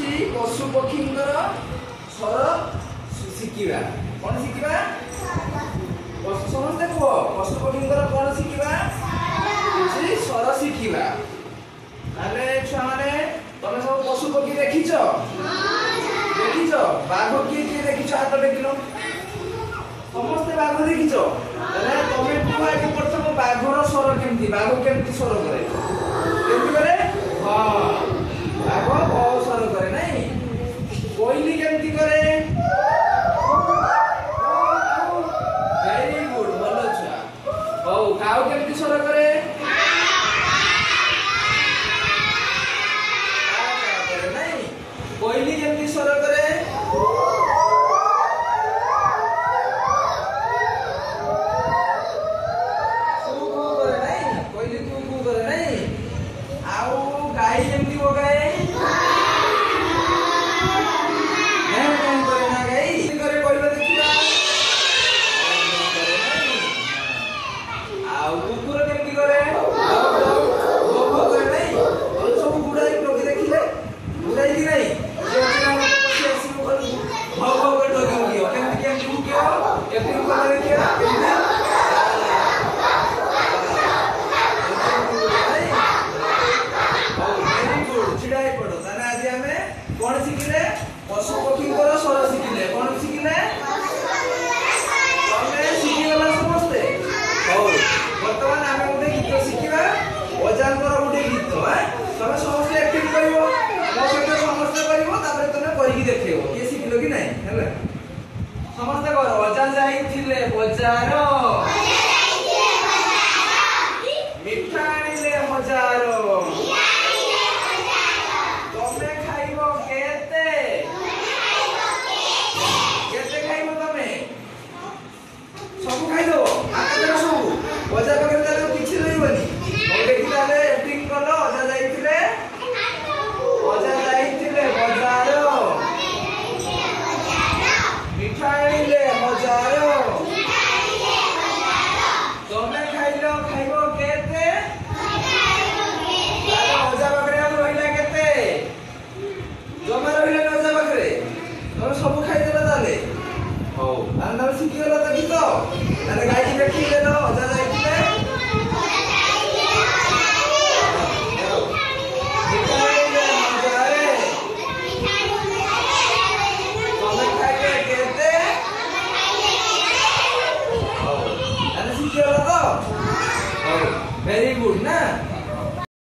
पशु पक्षी स्वर शिखा कौन शिखा समस्ते कह पशु पक्षी कौन शिखा स्वर शिखा छुआ मैंने तुम सब पशु पक्षी देखिच देखिच बाघ किए किए देखिच हाथ देखिल समस्ते बाघ देखिच तुम कुह प्रथम बाघर स्वर केमती बाघ केमती स्वर करे केमती करे हाँ बाघ ब स्वर करे नहीं कोइली केमती करे वेरी गुड भल छुआ हौ काउ केमती स्वर करे कोइली केमती स्वर करे गाई केमती बोगाए गाई करे कहले देखिबा कुकुर केमती करे भो करे नहीं सब गुड़ाई लोग देखिले गुड़ाई कि नहीं कौन शिखिले पशु पक्षी स्वर शिखिले